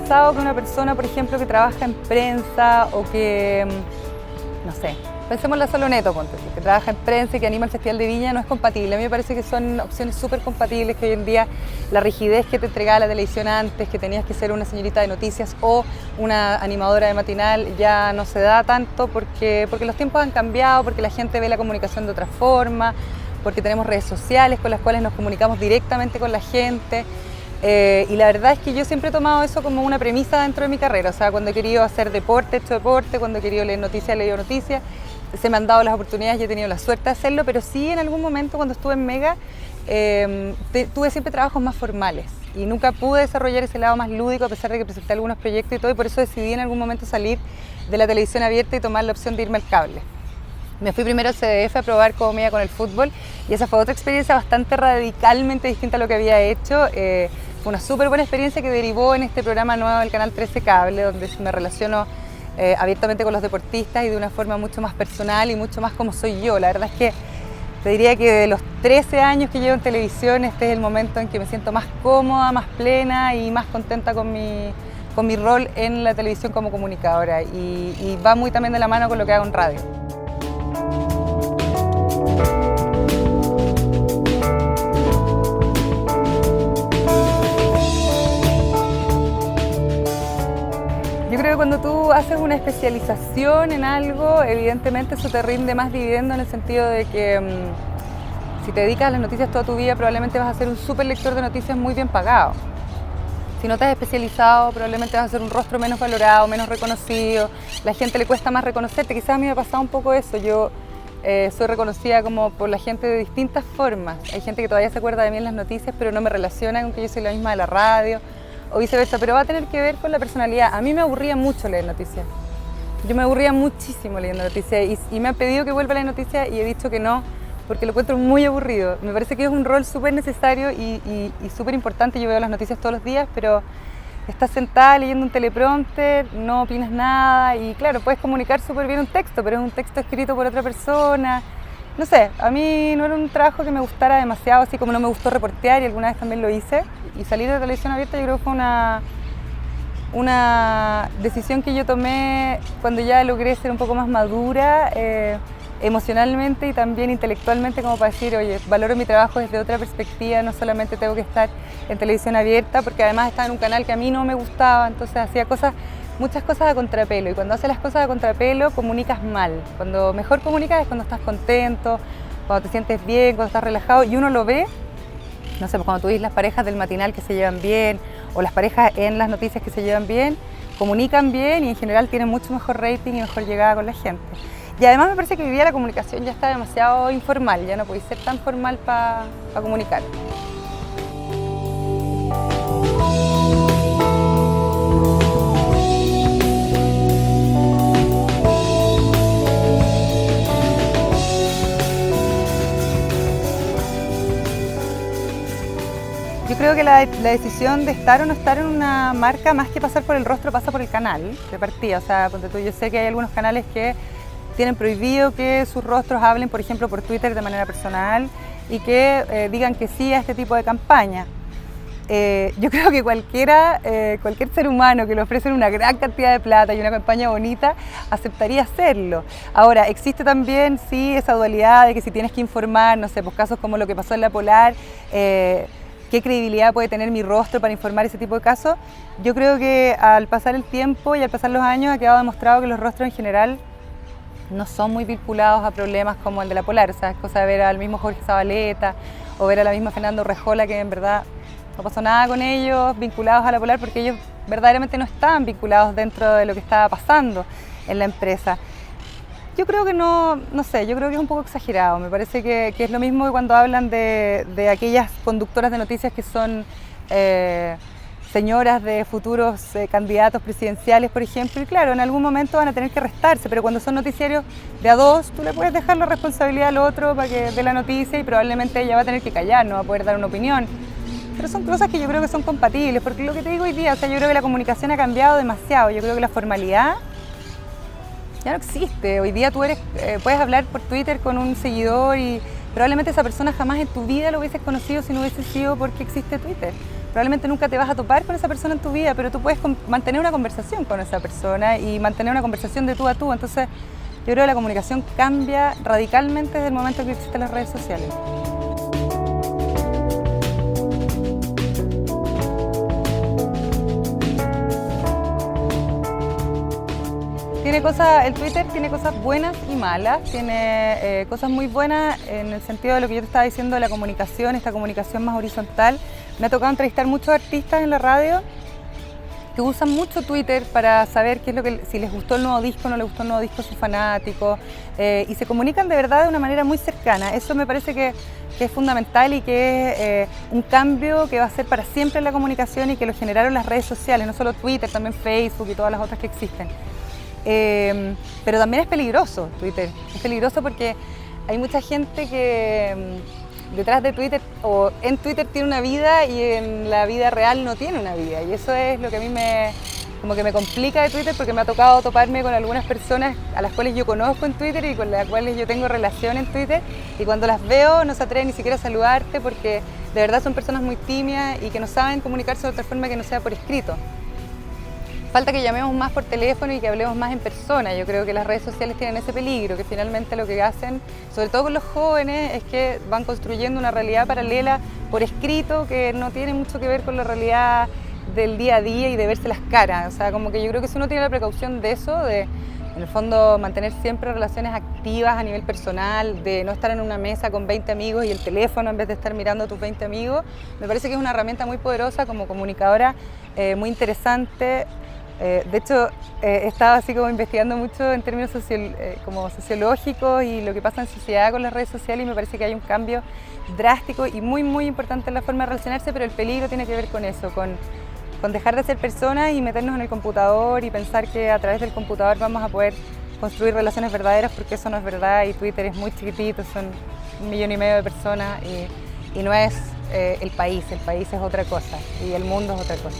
pensado que una persona, por ejemplo, que trabaja en prensa o que, no sé, pensemos en la Saloneto, ponte, que trabaja en prensa y que anima el Festival de Viña, no es compatible. A mí me parece que son opciones súper compatibles, que hoy en día la rigidez que te entregaba la televisión antes, que tenías que ser una señorita de noticias o una animadora de matinal, ya no se da tanto porque los tiempos han cambiado, porque la gente ve la comunicación de otra forma, porque tenemos redes sociales con las cuales nos comunicamos directamente con la gente. Y la verdad es que yo siempre he tomado eso como una premisa dentro de mi carrera. O sea, cuando he querido hacer deporte, he hecho deporte, cundo he querido leer noticias, he leído noticias. Se me han dado las oportunidades y he tenido la suerte de hacerlo, pero sí en algún momento cuando estuve en Mega tuve siempre trabajos más formales y nunca pude desarrollar ese lado más lúdico a pesar de que presenté algunos proyectos y todo, y por eso decidí en algún momento salir de la televisión abierta y tomar la opción de irme al cable. Me fui primero al CDF a probar cómo me iba con el fútbol y esa fue otra experiencia bastante radicalmente distinta a lo que había hecho. Fue una súper buena experiencia que derivó en este programa nuevo del Canal 13 Cable, donde me relaciono abiertamente con los deportistas y de una forma mucho más personal y mucho más como soy yo. La verdad es que te diría que de los 13 años que llevo en televisión, este es el momento en que me siento más cómoda, más plena y más contenta con mi rol en la televisión como comunicadora, y va muy también de la mano con lo que hago en radio. Yo creo que cuando tú haces una especialización en algo, evidentemente eso te rinde más dividendo en el sentido de que si te dedicas a las noticias toda tu vida, probablemente vas a ser un súper lector de noticias muy bien pagado. Si no te has especializado, probablemente vas a ser un rostro menos valorado, menos reconocido. La gente le cuesta más reconocerte. Quizás a mí me ha pasado un poco eso. Yo soy reconocida como por la gente de distintas formas. Hay gente que todavía se acuerda de mí en las noticias, pero no me relaciona con que yo soy la misma de la radio, o viceversa, pero va a tener que ver con la personalidad. A mí me aburría mucho leer noticias. Yo me aburría muchísimo leyendo noticias y me han pedido que vuelva a leer noticias y he dicho que no, porque lo encuentro muy aburrido. Me parece que es un rol súper necesario y súper importante. Yo veo las noticias todos los días, pero estás sentada leyendo un teleprompter, no opinas nada y claro, puedes comunicar súper bien un texto, pero es un texto escrito por otra persona. No sé, a mí no era un trabajo que me gustara demasiado, así como no me gustó reportear y alguna vez también lo hice. Y salir de la televisión abierta yo creo que fue una decisión que yo tomé cuando ya logré ser un poco más madura emocionalmente y también intelectualmente, como para decir, oye, valoro mi trabajo desde otra perspectiva, no solamente tengo que estar en televisión abierta, porque además estaba en un canal que a mí no me gustaba, entonces hacía muchas cosas a contrapelo, y cuando haces las cosas a contrapelo comunicas mal. Cuando mejor comunicas es cuando estás contento, cuando te sientes bien, cuando estás relajado, y uno lo ve, no sé, pues cuando tú ves las parejas del matinal que se llevan bien, o las parejas en las noticias que se llevan bien, comunican bien y en general tienen mucho mejor rating y mejor llegada con la gente. Y además me parece que hoy día la comunicación ya está demasiado informal, ya no podéis ser tan formal para comunicar. Yo creo que la decisión de estar o no estar en una marca, más que pasar por el rostro, pasa por el canal de partida. O sea, ponte tú, yo sé que hay algunos canales que tienen prohibido que sus rostros hablen, por ejemplo, por Twitter de manera personal y que digan que sí a este tipo de campaña. Yo creo que cualquier ser humano que le ofrecen una gran cantidad de plata y una campaña bonita aceptaría hacerlo. Ahora, existe también sí esa dualidad de que si tienes que informar, no sé, pues casos como lo que pasó en La Polar, qué credibilidad puede tener mi rostro para informar ese tipo de casos. Yo creo que al pasar el tiempo y al pasar los años ha quedado demostrado que los rostros en general no son muy vinculados a problemas como el de La Polar. O sea, es cosa de ver al mismo Jorge Zabaleta o ver a la misma Fernanda Urrejola, que en verdad no pasó nada con ellos vinculados a La Polar, porque ellos verdaderamente no estaban vinculados dentro de lo que estaba pasando en la empresa. Yo creo que no sé, yo creo que es un poco exagerado. Me parece que es lo mismo que cuando hablan de aquellas conductoras de noticias que son señoras de futuros candidatos presidenciales, por ejemplo, y claro, en algún momento van a tener que restarse, pero cuando son noticiarios de a dos, tú le puedes dejar la responsabilidad al otro para que dé la noticia y probablemente ella va a tener que callar, no va a poder dar una opinión. Pero son cosas que yo creo que son compatibles, porque lo que te digo hoy día, o sea, yo creo que la comunicación ha cambiado demasiado, yo creo que la formalidad ya no existe. Hoy día tú puedes hablar por Twitter con un seguidor y probablemente esa persona jamás en tu vida lo hubieses conocido si no hubiese sido porque existe Twitter. probablemente nunca te vas a topar con esa persona en tu vida, pero tú puedes mantener una conversación con esa persona y mantener una conversación de tú a tú. Entonces, yo creo que la comunicación cambia radicalmente desde el momento en que existen las redes sociales. El Twitter tiene cosas buenas y malas, tiene cosas muy buenas en el sentido de lo que yo te estaba diciendo de la comunicación, esta comunicación más horizontal. Me ha tocado entrevistar muchos artistas en la radio que usan mucho Twitter para saber qué es lo que, si les gustó el nuevo disco o no les gustó el nuevo disco a sus fanáticos, y se comunican de verdad de una manera muy cercana. Eso me parece que es fundamental y que es un cambio que va a ser para siempre en la comunicación y que lo generaron las redes sociales, no solo Twitter, también Facebook y todas las otras que existen. Pero también es peligroso Twitter, es peligroso porque hay mucha gente que detrás de Twitter o en Twitter tiene una vida y en la vida real no tiene una vida, y eso es lo que a mí como que me complica de Twitter, porque me ha tocado toparme con algunas personas a las cuales yo conozco en Twitter y con las cuales yo tengo relación en Twitter, y cuando las veo no se atreven ni siquiera a saludarte porque de verdad son personas muy tímidas y que no saben comunicarse de otra forma que no sea por escrito. Falta que llamemos más por teléfono y que hablemos más en persona. Yo creo que las redes sociales tienen ese peligro, que finalmente lo que hacen, sobre todo con los jóvenes, es que van construyendo una realidad paralela por escrito que no tiene mucho que ver con la realidad del día a día y de verse las caras. O sea, como que yo creo que si uno tiene la precaución de eso, de en el fondo mantener siempre relaciones activas a nivel personal, de no estar en una mesa con 20 amigos y el teléfono en vez de estar mirando a tus 20 amigos, me parece que es una herramienta muy poderosa como comunicadora, muy interesante. De hecho, he estado así como investigando mucho en términos como sociológicos y lo que pasa en sociedad con las redes sociales, y me parece que hay un cambio drástico y muy, muy importante en la forma de relacionarse, pero el peligro tiene que ver con eso, con dejar de ser personas y meternos en el computador y pensar que a través del computador vamos a poder construir relaciones verdaderas, porque eso no es verdad, y Twitter es muy chiquitito, son 1,5 millones de personas y no es el país es otra cosa y el mundo es otra cosa.